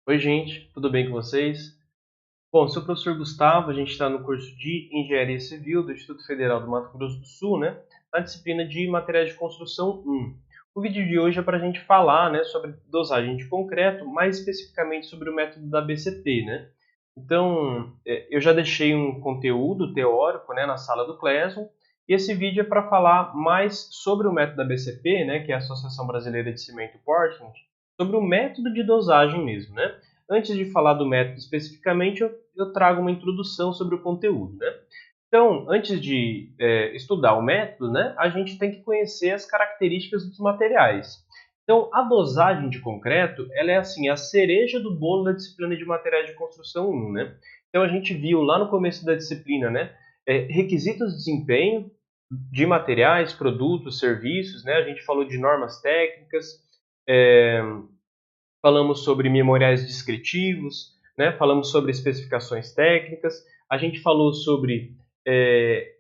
Oi, gente, tudo bem com vocês? Bom, sou o professor Gustavo, a gente está no curso de Engenharia Civil do Instituto Federal do Mato Grosso do Sul, né? Na disciplina de Materiais de Construção 1. O vídeo de hoje é para a gente falar, né, sobre dosagem de concreto, mais especificamente sobre o método da BCP, né? Então, eu já deixei um conteúdo teórico, né, na sala do Classroom, e esse vídeo é para falar mais sobre o método da BCP, né, que é a Associação Brasileira de Cimento e Portland, sobre o método de dosagem mesmo, né? Antes de falar do método especificamente, eu trago uma introdução sobre o conteúdo, né? Então, antes de estudar o método, né, a gente tem que conhecer as características dos materiais. Então, a dosagem de concreto, ela é assim, a cereja do bolo da disciplina de materiais de construção 1, né? Então, a gente viu lá no começo da disciplina, né, requisitos de desempenho de materiais, produtos, serviços, né? A gente falou de normas técnicas, é, falamos sobre memoriais descritivos, né? Falamos sobre especificações técnicas, a gente falou sobre é,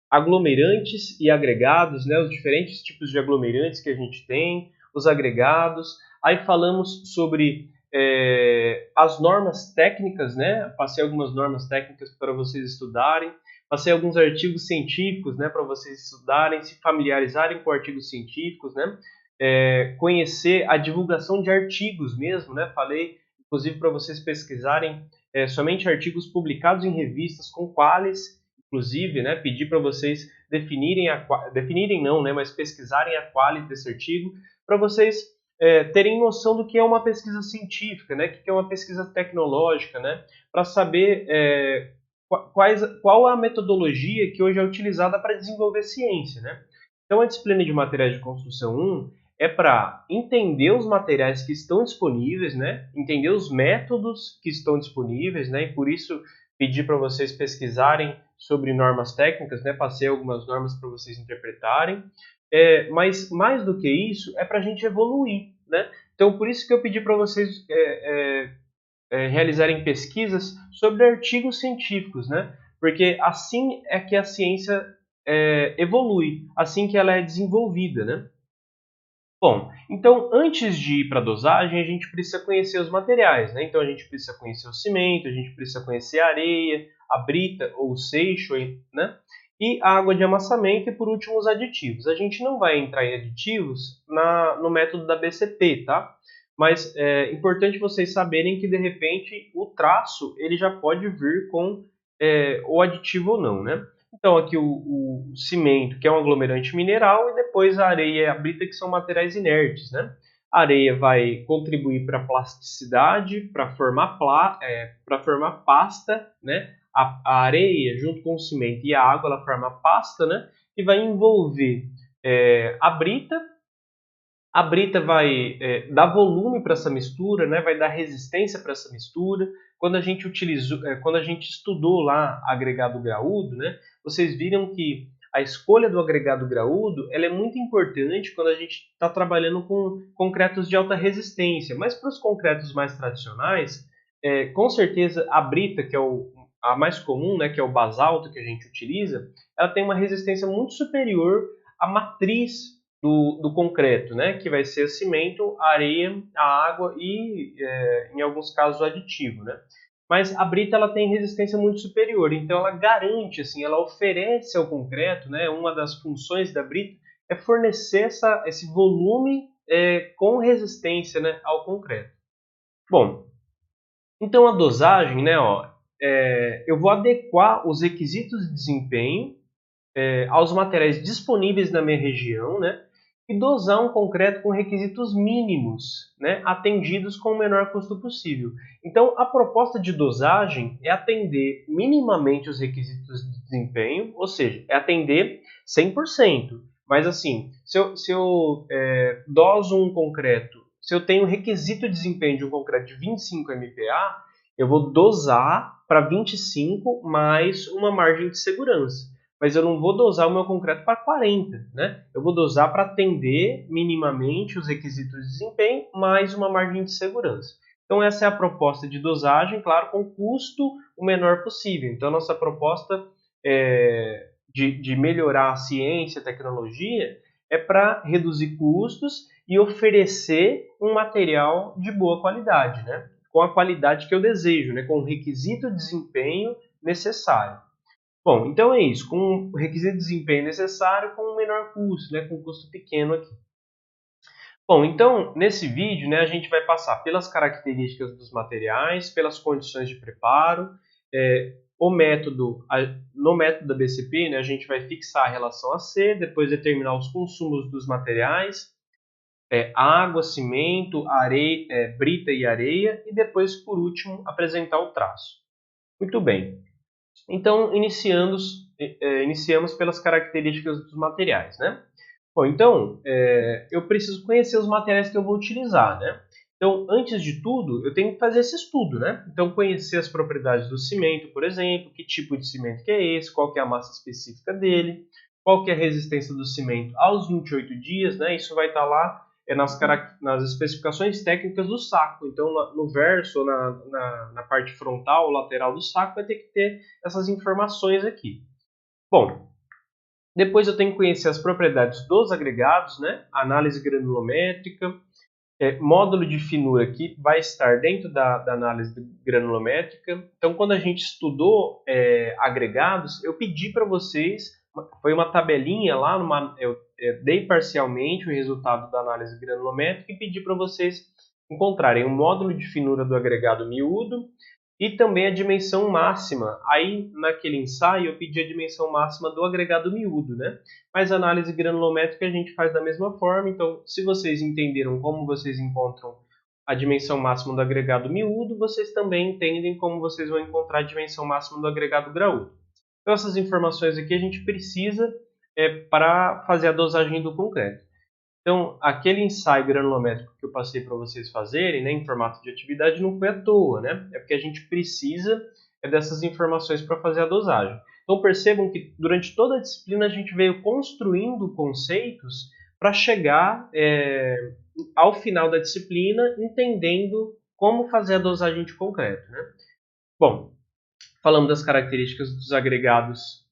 aglomerantes e agregados, né? Os diferentes tipos de aglomerantes que a gente tem, os agregados. Aí falamos sobre as normas técnicas, né? Passei algumas normas técnicas para vocês estudarem. Passei alguns artigos científicos, né, para vocês estudarem, se familiarizarem com artigos científicos, né? Conhecer a divulgação de artigos mesmo, né? Falei, inclusive, para vocês pesquisarem somente artigos publicados em revistas com quales, inclusive, né? Pedir para vocês definirem não, né? Mas pesquisarem a qualidade desse artigo, para vocês terem noção do que é uma pesquisa científica, né? O que é uma pesquisa tecnológica, né? Para saber qual a metodologia que hoje é utilizada para desenvolver ciência, né? Então, a disciplina de materiais de construção 1 é para entender os materiais que estão disponíveis, né? Entender os métodos que estão disponíveis, né? E por isso pedir para vocês pesquisarem sobre normas técnicas, né? Passei algumas normas para vocês interpretarem. Mas mais do que isso, é para a gente evoluir, né? Então, por isso que eu pedi para vocês realizarem pesquisas sobre artigos científicos, né? Porque assim é que a ciência evolui, assim que ela é desenvolvida, né? Bom, então antes de ir para a dosagem, a gente precisa conhecer os materiais, né? Então a gente precisa conhecer o cimento, a gente precisa conhecer a areia, a brita ou o seixo, né? E a água de amassamento e por último os aditivos. A gente não vai entrar em aditivos no método da BCP, tá? Mas é importante vocês saberem que de repente o traço ele já pode vir com o aditivo ou não, né? Então, aqui o cimento, que é um aglomerante mineral, e depois a areia e a brita, que são materiais inertes, né? A areia vai contribuir para a plasticidade, para formar pasta, né? A areia, junto com o cimento e a água, ela forma pasta, né? E vai envolver a brita. A brita vai dar volume para essa mistura, né? Vai dar resistência para essa mistura. Quando a gente estudou lá agregado graúdo, né? Vocês viram que a escolha do agregado graúdo ela é muito importante quando a gente está trabalhando com concretos de alta resistência. Mas para os concretos mais tradicionais, com certeza a brita, que é a mais comum, né? Que é o basalto que a gente utiliza, ela tem uma resistência muito superior à matriz do concreto, né? Que vai ser o cimento, a areia, a água e, em alguns casos, o aditivo, né? Mas a brita ela tem resistência muito superior, então ela garante, assim, ela oferece ao concreto, né? Uma das funções da brita é fornecer esse volume com resistência, né, ao concreto. Bom, então a dosagem, né? Ó, eu vou adequar os requisitos de desempenho aos materiais disponíveis na minha região, né? E dosar um concreto com requisitos mínimos, né, atendidos com o menor custo possível. Então, a proposta de dosagem é atender minimamente os requisitos de desempenho, ou seja, é atender 100%. Mas assim, se eu doso um concreto, se eu tenho requisito de desempenho de um concreto de 25 MPa, eu vou dosar para 25 mais uma margem de segurança, mas eu não vou dosar o meu concreto para 40, né? Eu vou dosar para atender minimamente os requisitos de desempenho, mais uma margem de segurança. Então, essa é a proposta de dosagem, claro, com custo o menor possível. Então, a nossa proposta de melhorar a ciência, a tecnologia, é para reduzir custos e oferecer um material de boa qualidade, né? com a qualidade que eu desejo, né, com o requisito de desempenho necessário. Bom, então é isso, com o requisito de desempenho necessário com um menor custo, né, com um custo pequeno aqui. Bom, então nesse vídeo, né, a gente vai passar pelas características dos materiais, pelas condições de preparo, no método da BCP, né, a gente vai fixar a relação AC, depois determinar os consumos dos materiais, água, cimento, areia, brita e areia, e depois, por último, apresentar o traço. Muito bem. Então, iniciamos pelas características dos materiais, né? Bom, então, eu preciso conhecer os materiais que eu vou utilizar, né? Então, antes de tudo, eu tenho que fazer esse estudo, né? Então, conhecer as propriedades do cimento, por exemplo, que tipo de cimento que é esse, qual que é a massa específica dele, qual que é a resistência do cimento aos 28 dias, né? Isso vai estar lá nas especificações técnicas do saco. Então, no verso, na parte frontal, lateral do saco, vai ter que ter essas informações aqui. Bom, depois eu tenho que conhecer as propriedades dos agregados, né? Análise granulométrica, módulo de finura que vai estar dentro da análise granulométrica. Então, quando a gente estudou agregados, eu pedi para vocês, foi uma tabelinha lá, eu dei parcialmente o resultado da análise granulométrica e pedi para vocês encontrarem o módulo de finura do agregado miúdo e também a dimensão máxima. Aí, naquele ensaio, eu pedi a dimensão máxima do agregado miúdo, né? Mas a análise granulométrica a gente faz da mesma forma. Então, se vocês entenderam como vocês encontram a dimensão máxima do agregado miúdo, vocês também entendem como vocês vão encontrar a dimensão máxima do agregado graúdo. Então, essas informações aqui a gente precisa para fazer a dosagem do concreto. Então, aquele ensaio granulométrico que eu passei para vocês fazerem, né, em formato de atividade, não foi à toa, né? É porque a gente precisa dessas informações para fazer a dosagem. Então, percebam que durante toda a disciplina a gente veio construindo conceitos para chegar ao final da disciplina entendendo como fazer a dosagem de concreto, né? Bom, falamos das características dos agregados.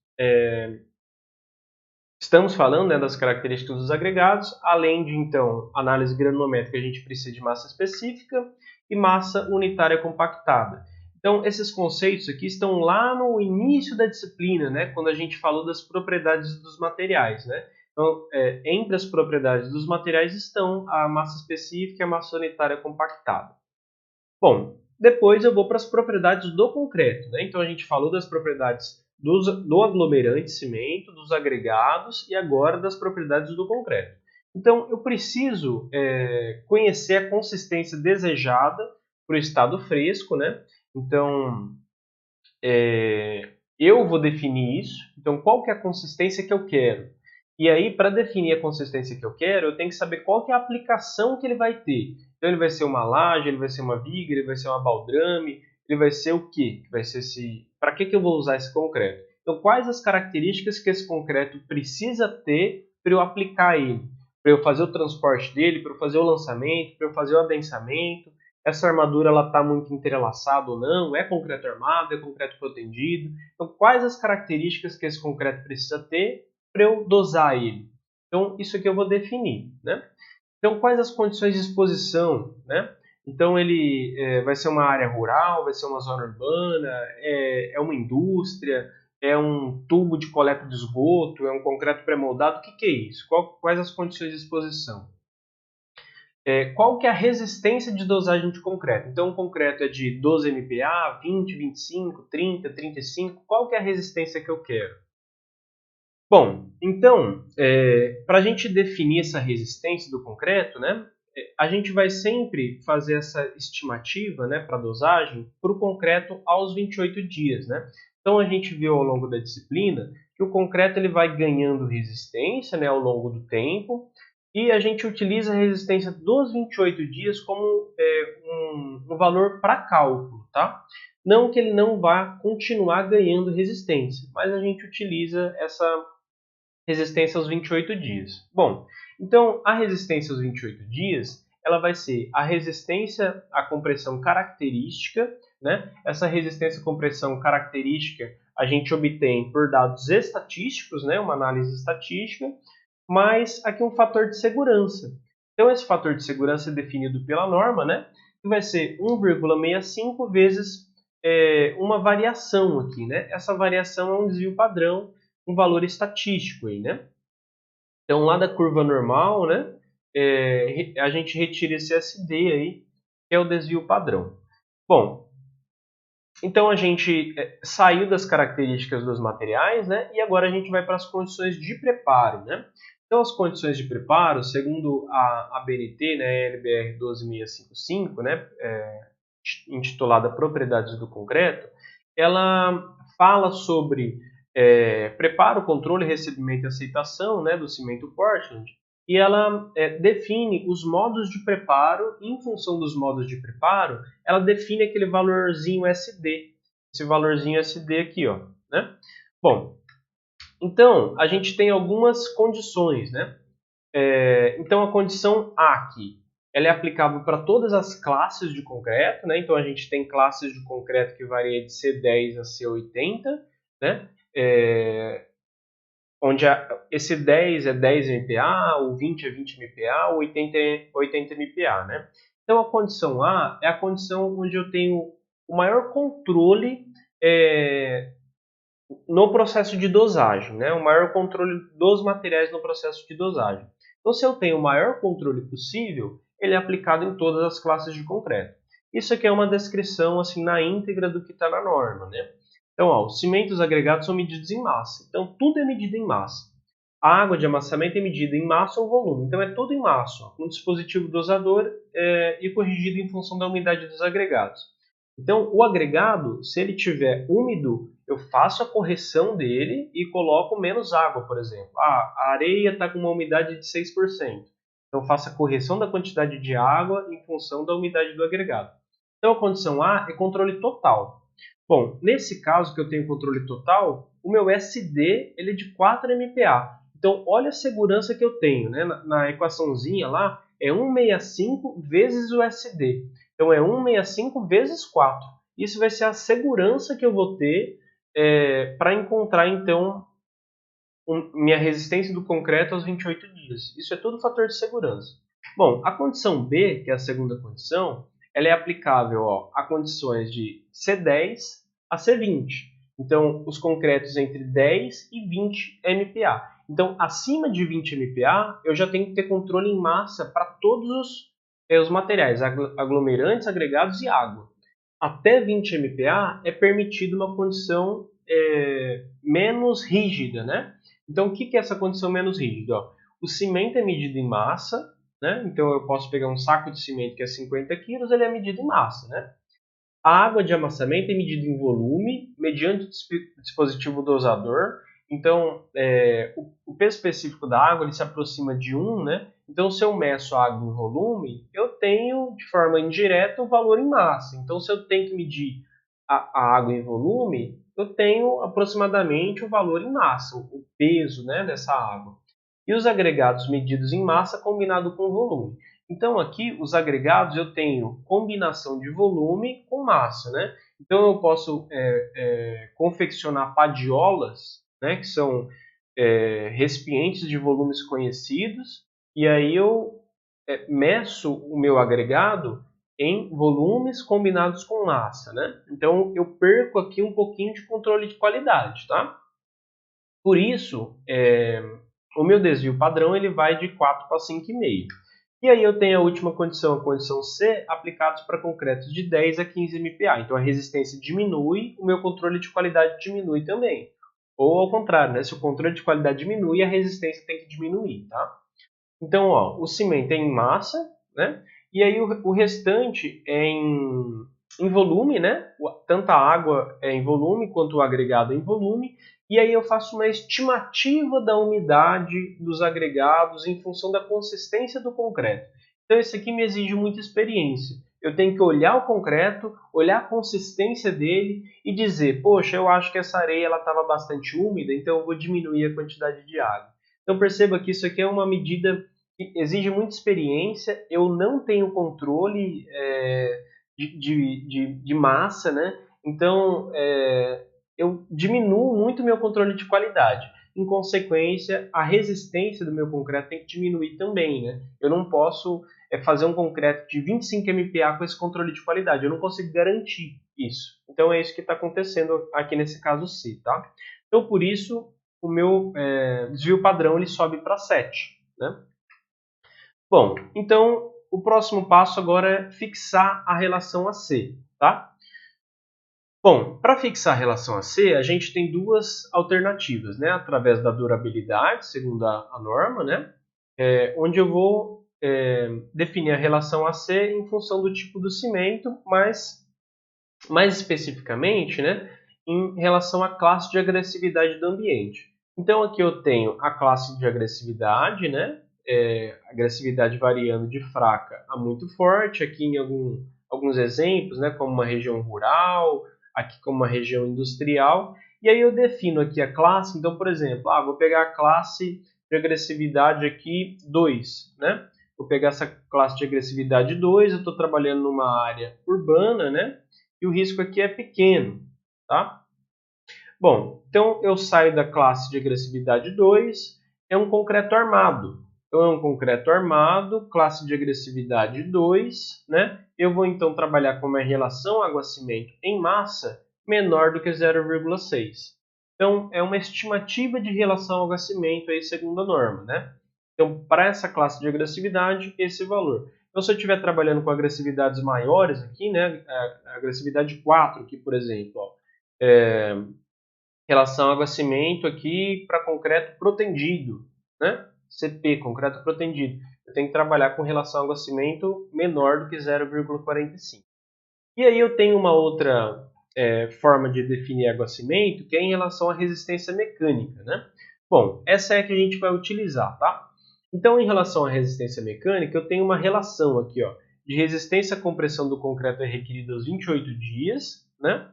Estamos falando, né, das características dos agregados, além de, então, análise granulométrica, a gente precisa de massa específica e massa unitária compactada. Então, esses conceitos aqui estão lá no início da disciplina, né, quando a gente falou das propriedades dos materiais, né? Então, entre as propriedades dos materiais estão a massa específica e a massa unitária compactada. Bom, depois eu vou para as propriedades do concreto, né? Então, a gente falou das propriedades do aglomerante cimento, dos agregados e agora das propriedades do concreto. Então, eu preciso conhecer a consistência desejada para o estado fresco, né? Então, eu vou definir isso. Então, qual que é a consistência que eu quero? E aí, para definir a consistência que eu quero, eu tenho que saber qual que é a aplicação que ele vai ter. Então, ele vai ser uma laje, ele vai ser uma viga, ele vai ser uma baldrame, ele vai ser o quê? Vai ser para que eu vou usar esse concreto? Então, quais as características que esse concreto precisa ter para eu aplicar ele? Para eu fazer o transporte dele, para eu fazer o lançamento, para eu fazer o adensamento. Essa armadura está muito entrelaçada ou não? É concreto armado? É concreto protendido? Então, quais as características que esse concreto precisa ter para eu dosar ele? Então, isso aqui eu vou definir, né? Então, quais as condições de exposição, né? Então, ele vai ser uma área rural, vai ser uma zona urbana, é uma indústria, é um tubo de coleta de esgoto, é um concreto pré-moldado. O que é isso? Quais as condições de exposição? Qual que é a resistência de dosagem de concreto? Então, o concreto é de 12 MPa, 20, 25, 30, 35. Qual que é a resistência que eu quero? Bom, então, para a gente definir essa resistência do concreto, né, a gente vai sempre fazer essa estimativa, né, para dosagem para o concreto aos 28 dias. Né? Então, a gente viu ao longo da disciplina que o concreto ele vai ganhando resistência, né, ao longo do tempo, e a gente utiliza a resistência dos 28 dias como um valor para cálculo, tá? Não que ele não vá continuar ganhando resistência, mas a gente utiliza essa resistência aos 28 dias. Bom, então a resistência aos 28 dias ela vai ser a resistência à compressão característica, né? Essa resistência à compressão característica a gente obtém por dados estatísticos, né? Uma análise estatística, mas aqui um fator de segurança. Então esse fator de segurança é definido pela norma, né? que vai ser 1,65 vezes uma variação aqui, né? Essa variação é um desvio padrão, um valor estatístico aí, né? Então, lá da curva normal, né, a gente retira esse SD aí, que é o desvio padrão. Bom, então a gente saiu das características dos materiais, né, e agora a gente vai para as condições de preparo, né? Então, as condições de preparo, segundo a BNT, né, NBR 12655, né, intitulada Propriedades do Concreto, ela fala sobre preparo, controle, recebimento e aceitação, né, do cimento Portland, e ela define os modos de preparo, e em função dos modos de preparo, ela define aquele valorzinho SD, esse valorzinho SD aqui, ó, né? Bom, então a gente tem algumas condições, né? Então a condição A aqui, ela é aplicável para todas as classes de concreto, né? Então a gente tem classes de concreto que varia de C10 a C80, né? Onde esse 10 é 10 MPa, o 20 é 20 MPa, o 80 é 80 MPa, né? Então a condição A é a condição onde eu tenho o maior controle no processo de dosagem, né? O maior controle dos materiais no processo de dosagem. Então, se eu tenho o maior controle possível, ele é aplicado em todas as classes de concreto. Isso aqui é uma descrição assim na íntegra do que está na norma, né? Então, ó, os cimentos agregados são medidos em massa. Então, tudo é medido em massa. A água de amassamento é medida em massa ou volume. Então, é tudo em massa, ó, com um dispositivo dosador e corrigido em função da umidade dos agregados. Então, o agregado, se ele tiver úmido, eu faço a correção dele e coloco menos água, por exemplo. A areia está com uma umidade de 6%. Então, eu faço a correção da quantidade de água em função da umidade do agregado. Então, a condição A é controle total. Bom, nesse caso que eu tenho controle total, o meu SD ele é de 4 MPa. Então, olha a segurança que eu tenho, né? Na equaçãozinha lá, é 165 vezes o SD. Então, é 165 vezes 4. Isso vai ser a segurança que eu vou ter para encontrar, então, minha resistência do concreto aos 28 dias. Isso é tudo fator de segurança. Bom, a condição B, que é a segunda condição, ela é aplicável a condições de C10 a C20. Então, os concretos entre 10 e 20 MPa. Então, acima de 20 MPa, eu já tenho que ter controle em massa para todos os materiais, aglomerantes, agregados e água. Até 20 MPa é permitido uma condição menos rígida, né? Então, o que é essa condição menos rígida? Ó, o cimento é medido em massa, né? Então, eu posso pegar um saco de cimento que é 50 quilos, ele é medido em massa, né? A água de amassamento é medida em volume, mediante o dispositivo dosador. Então, o peso específico da água ele se aproxima de 1, né? Então, se eu meço a água em volume, eu tenho, de forma indireta, o valor em massa. Então, se eu tenho que medir a água em volume, eu tenho aproximadamente o valor em massa, o peso, né, dessa água. E os agregados medidos em massa combinado com volume. Então, aqui, os agregados, eu tenho combinação de volume com massa, né? Então, eu posso confeccionar padiolas, né, que são recipientes de volumes conhecidos, e aí eu meço o meu agregado em volumes combinados com massa, né? Então, eu perco aqui um pouquinho de controle de qualidade, tá? Por isso, o meu desvio padrão ele vai de 4 para 5,5. E aí eu tenho a última condição, a condição C, aplicados para concretos de 10 a 15 MPa. Então a resistência diminui, o meu controle de qualidade diminui também. Ou ao contrário, né? Se o controle de qualidade diminui, a resistência tem que diminuir, tá? Então, ó, o cimento é em massa, né? E aí o restante é em volume, né? Tanto a água é em volume quanto o agregado é em volume. E aí eu faço uma estimativa da umidade dos agregados em função da consistência do concreto. Então, isso aqui me exige muita experiência. Eu tenho que olhar o concreto, olhar a consistência dele e dizer, poxa, eu acho que essa areia estava bastante úmida, então eu vou diminuir a quantidade de água. Então perceba que isso aqui é uma medida que exige muita experiência, eu não tenho controle de massa, né? Então eu diminuo muito meu controle de qualidade. em consequência, a resistência do meu concreto tem que diminuir também, né? Eu não posso fazer um concreto de 25 MPa com esse controle de qualidade, eu não consigo garantir isso. Então é isso que está acontecendo aqui nesse caso C, tá? Então por isso o meu desvio padrão ele sobe para 7, né? Bom, então o próximo passo agora é fixar a relação AC, tá? Bom, para fixar a relação AC, a gente tem duas alternativas, né? Através da durabilidade, segundo a norma, né? Onde eu vou definir a relação AC em função do tipo do cimento, mas mais especificamente, né? Em relação à classe de agressividade do ambiente. Então aqui eu tenho a classe de agressividade, né? Agressividade variando de fraca a muito forte, aqui em alguns exemplos, né? Como uma região rural, aqui como uma região industrial, e aí eu defino aqui a classe, então, por exemplo, vou pegar a classe de agressividade aqui 2, né? Vou pegar essa classe de agressividade 2, eu estou trabalhando numa área urbana, né? E o risco aqui é pequeno, tá? Bom, então eu saio da classe de agressividade 2, é um concreto armado. Então é um concreto armado, classe de agressividade 2, né? Eu vou então trabalhar com uma relação água-cimento em massa menor do que 0,6. Então é uma estimativa de relação água-cimento aí segundo a norma, né? Então para essa classe de agressividade, esse valor. Então se eu estiver trabalhando com agressividades maiores aqui, né? A agressividade 4 aqui, por exemplo, ó, relação água-cimento aqui para concreto protendido, né? CP, concreto protendido. Eu tenho que trabalhar com relação água-cimento menor do que 0,45. E aí eu tenho uma outra forma de definir água-cimento, que é em relação à resistência mecânica, né? Bom, essa é a que a gente vai utilizar, tá? Então, em relação à resistência mecânica, eu tenho uma relação aqui, ó, de resistência à compressão do concreto é requerida aos 28 dias, né?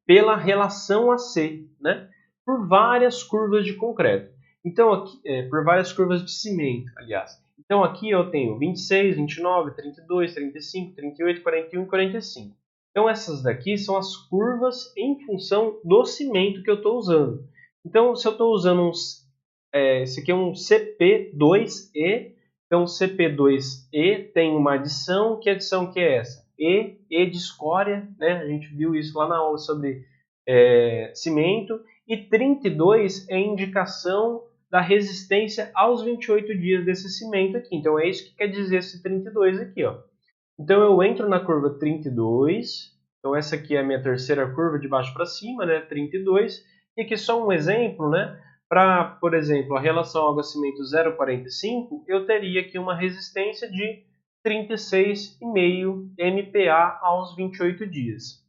Pela relação AC, né? Por várias curvas de concreto. Então, aqui, por várias curvas de cimento, aliás. Então, aqui eu tenho 26, 29, 32, 35, 38, 41 e 45. Então, essas daqui são as curvas em função do cimento que eu estou usando. Então, se eu estou usando esse aqui é um CP2E. Então, CP2E tem uma adição. Que adição que é essa? E de escória, né? A gente viu isso lá na aula sobre cimento. E 32 é indicação da resistência aos 28 dias desse cimento aqui. Então, é isso que quer dizer esse 32 aqui, ó. Então, eu entro na curva 32. Então, essa aqui é a minha terceira curva de baixo para cima, né? 32. E aqui só um exemplo, né? Para, por exemplo, a relação água-cimento 0,45, eu teria aqui uma resistência de 36,5 MPa aos 28 dias.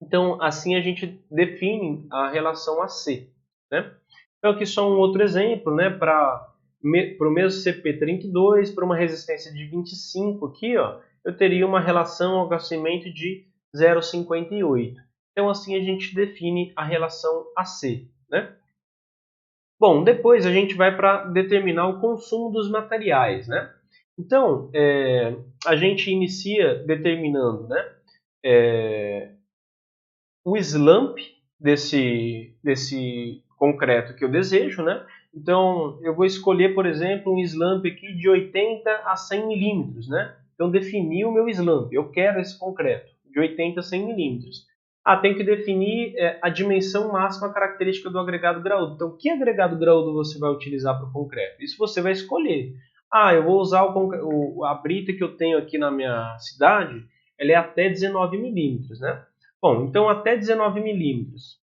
Então, assim a gente define a relação AC, né? Então, aqui só um outro exemplo, né? Para o mesmo CP32, para uma resistência de 25 aqui, ó, eu teria uma relação água-cimento de 0,58. Então, assim a gente define a relação AC, né? Bom, depois a gente vai para determinar o consumo dos materiais, né? Então, a gente inicia determinando, né, o slump desse concreto que eu desejo, né? Então, eu vou escolher, por exemplo, um slump aqui de 80 a 100 milímetros, né? Então, definir o meu slump. Eu quero esse concreto de 80 a 100 milímetros. Tem que definir a dimensão máxima característica do agregado graúdo. Então, que agregado graúdo você vai utilizar para o concreto? Isso você vai escolher. Eu vou usar a brita que eu tenho aqui na minha cidade, ela é até 19 milímetros, né? Bom, então até 19 milímetros.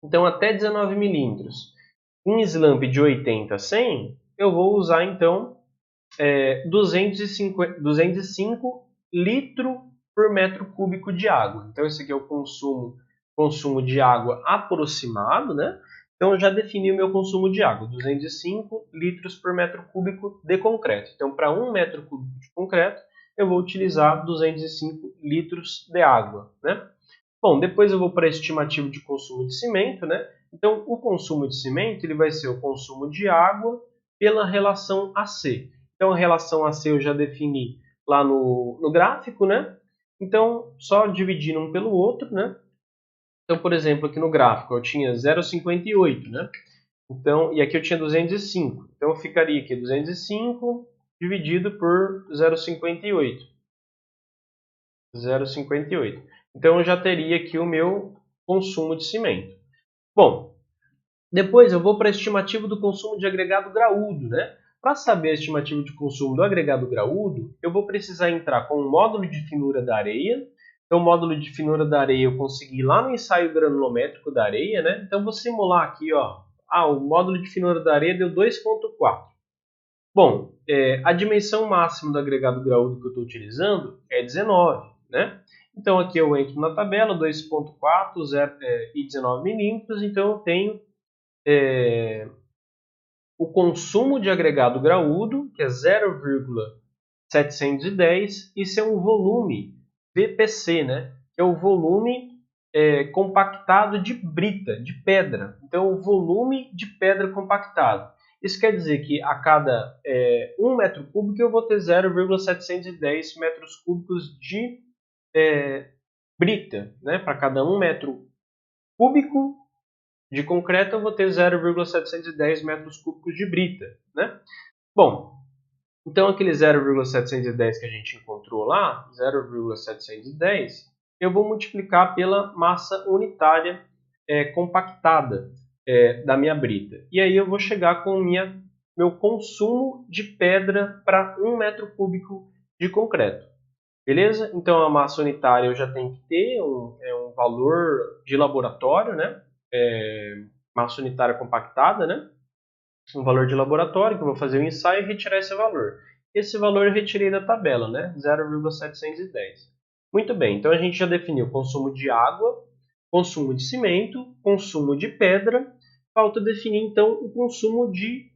Então, até 19 milímetros. Um slump de 80 a 100, eu vou usar, então, 205 litros por metro cúbico de água. Então, esse aqui é o consumo de água aproximado, né? Então, eu já defini o meu consumo de água, 205 litros por metro cúbico de concreto. Então, para 1 metro cúbico de concreto, eu vou utilizar 205 litros de água, né? Bom, depois eu vou para a estimativa de consumo de cimento, né? Então, o consumo de cimento ele vai ser o consumo de água pela relação AC. Então, a relação AC eu já defini lá no gráfico, né? Então, só dividindo um pelo outro, né? Então, por exemplo, aqui no gráfico eu tinha 0,58, né? Então, e aqui eu tinha 205. Então, ficaria aqui 205 dividido por 0,58. 0,58. Então, eu já teria aqui o meu consumo de cimento. Bom, depois eu vou para a estimativa do consumo de agregado graúdo, né? Para saber a estimativa de consumo do agregado graúdo, eu vou precisar entrar com o módulo de finura da areia. Então, o módulo de finura da areia eu consegui lá no ensaio granulométrico da areia, né? Então, vou simular aqui, ó. O módulo de finura da areia deu 2,4. Bom, a dimensão máxima do agregado graúdo que eu estou utilizando é 19, né? Então, aqui eu entro na tabela, 2,4 e 19 milímetros, então eu tenho o consumo de agregado graúdo, que é 0,710, isso é um volume VPC, né? Que é o volume compactado de brita, de pedra. Então, o volume de pedra compactado. Isso quer dizer que a cada 1 metro cúbico eu vou ter 0,710 metros cúbicos de brita. Né? Para cada 1 metro cúbico de concreto eu vou ter 0,710 metros cúbicos de brita. Né? Bom, então aquele 0,710 que a gente encontrou lá, 0,710, eu vou multiplicar pela massa unitária compactada da minha brita. E aí eu vou chegar com meu consumo de pedra para 1 metro cúbico de concreto. Beleza? Então a massa unitária eu já tenho que ter um valor de laboratório, né? Massa unitária compactada, né? Um valor de laboratório, que eu vou fazer o ensaio e retirar esse valor. Esse valor eu retirei da tabela, né? 0,710. Muito bem, então a gente já definiu consumo de água, consumo de cimento, consumo de pedra. Falta definir então o consumo de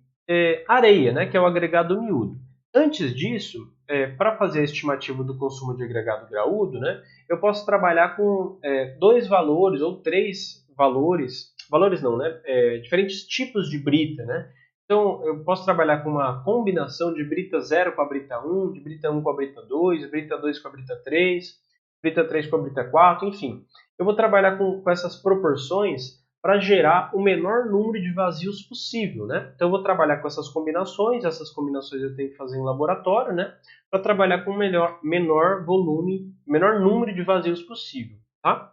areia, né? Que é o agregado miúdo. Antes disso, para fazer a estimativa do consumo de agregado graúdo, né? Eu posso trabalhar com dois valores ou três valores não, né? Diferentes tipos de brita, né? Então, eu posso trabalhar com uma combinação de brita 0 com a brita 1, de brita 1 com a brita 2, brita 2 com a brita 3, brita 3 com a brita 4, enfim. Eu vou trabalhar com essas proporções para gerar o menor número de vazios possível, né? Então, eu vou trabalhar com essas combinações eu tenho que fazer em laboratório, né? Para trabalhar com o menor volume, menor número de vazios possível, tá?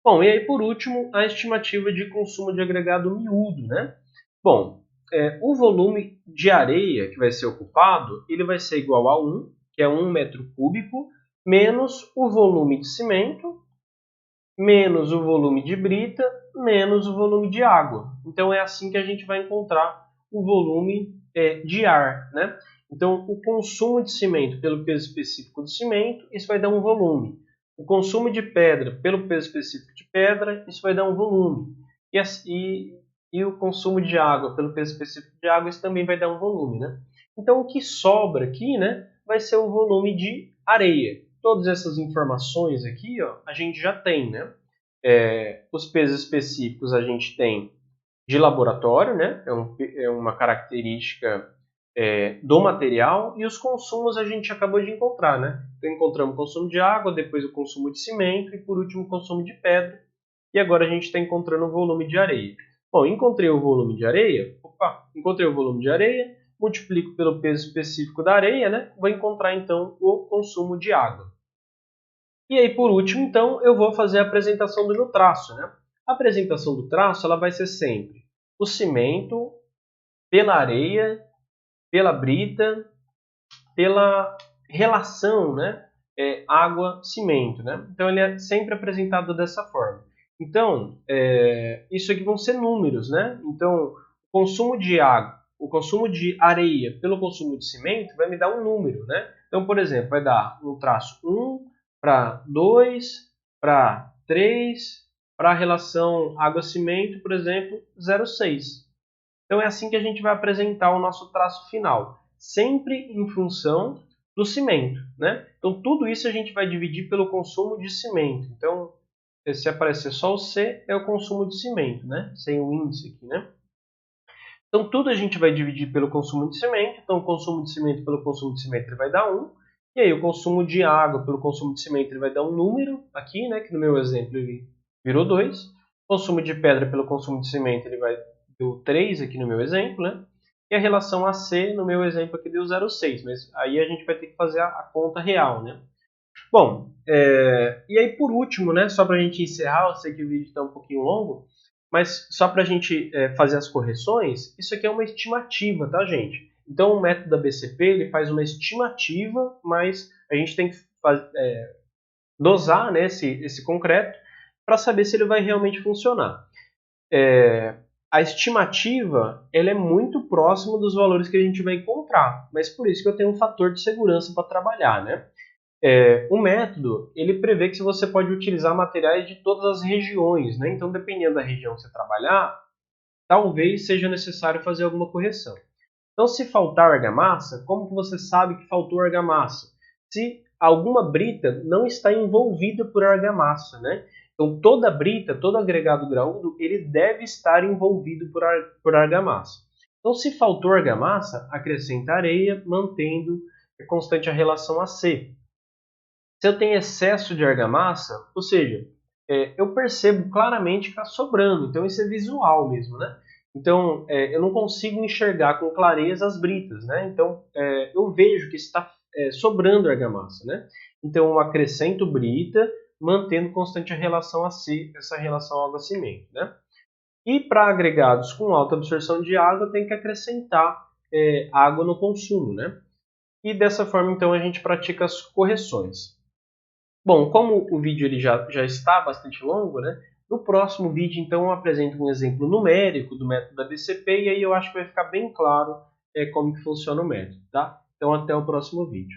Bom, e aí por último, a estimativa de consumo de agregado miúdo, né? Bom, o volume de areia que vai ser ocupado, ele vai ser igual a 1, que é 1 metro cúbico, menos o volume de cimento, menos o volume de brita, menos o volume de água. Então é assim que a gente vai encontrar o volume de ar, né? Então o consumo de cimento pelo peso específico do cimento, isso vai dar um volume. O consumo de pedra pelo peso específico de pedra, isso vai dar um volume. E o consumo de água pelo peso específico de água, isso também vai dar um volume, né? Então o que sobra aqui, né, vai ser o volume de areia. Todas essas informações aqui, ó, a gente já tem, né? Os pesos específicos a gente tem de laboratório, né? É uma característica do material, e os consumos a gente acabou de encontrar, né? Então encontramos o consumo de água, depois o consumo de cimento e por último o consumo de pedra. E agora a gente está encontrando o volume de areia. Bom, encontrei o volume de areia. Encontrei o volume de areia, multiplico pelo peso específico da areia, né? Vou encontrar então o consumo de água. E aí, por último, então, eu vou fazer a apresentação do meu traço, né? A apresentação do traço ela vai ser sempre o cimento pela areia, pela brita, pela relação, né? Água-cimento, né? Então, ele é sempre apresentado dessa forma. Então, isso aqui vão ser números, né? Então, o consumo de água, o consumo de areia pelo consumo de cimento vai me dar um número, né? Então, por exemplo, vai dar um traço 1 para 2 para 3 para a relação água-cimento, por exemplo, 0,6. Então, é assim que a gente vai apresentar o nosso traço final, sempre em função do cimento, né? Então, tudo isso a gente vai dividir pelo consumo de cimento. Então, se aparecer só o C, é o consumo de cimento, né? Sem o índice aqui, né? Então, tudo a gente vai dividir pelo consumo de cimento. Então, o consumo de cimento pelo consumo de cimento ele vai dar 1. E aí, o consumo de água pelo consumo de cimento ele vai dar um número aqui, né? Que no meu exemplo ele virou 2. Consumo de pedra pelo consumo de cimento, ele vai deu 3 aqui no meu exemplo, né? E a relação AC, no meu exemplo aqui, deu 0,6. Mas aí a gente vai ter que fazer a conta real, né? Bom, e aí por último, né, só para a gente encerrar, eu sei que o vídeo está um pouquinho longo, mas só para a gente fazer as correções, isso aqui é uma estimativa, tá, gente? Então o método da BCP ele faz uma estimativa, mas a gente tem que dosar, né, esse concreto para saber se ele vai realmente funcionar. A estimativa ela é muito próxima dos valores que a gente vai encontrar, mas por isso que eu tenho um fator de segurança para trabalhar, né? O método ele prevê que você pode utilizar materiais de todas as regiões, né? Então, dependendo da região que você trabalhar, talvez seja necessário fazer alguma correção. Então, se faltar argamassa, como que você sabe que faltou argamassa? Se alguma brita não está envolvida por argamassa, né? Então, toda brita, todo agregado graúdo, ele deve estar envolvido por argamassa. Então, se faltou argamassa, acrescenta areia, mantendo constante a relação AC. Se eu tenho excesso de argamassa, ou seja, eu percebo claramente que está sobrando, então isso é visual mesmo, né? Então, eu não consigo enxergar com clareza as britas, né? Então, eu vejo que está sobrando argamassa, né? Então, eu acrescento brita, mantendo constante a relação AC, essa relação água-cimento, né? E para agregados com alta absorção de água, tem que acrescentar água no consumo, né? E dessa forma, então, a gente pratica as correções. Bom, como o vídeo ele já está bastante longo, né? No próximo vídeo, então, eu apresento um exemplo numérico do método da BCP e aí eu acho que vai ficar bem claro como que funciona o método, tá? Então, até o próximo vídeo.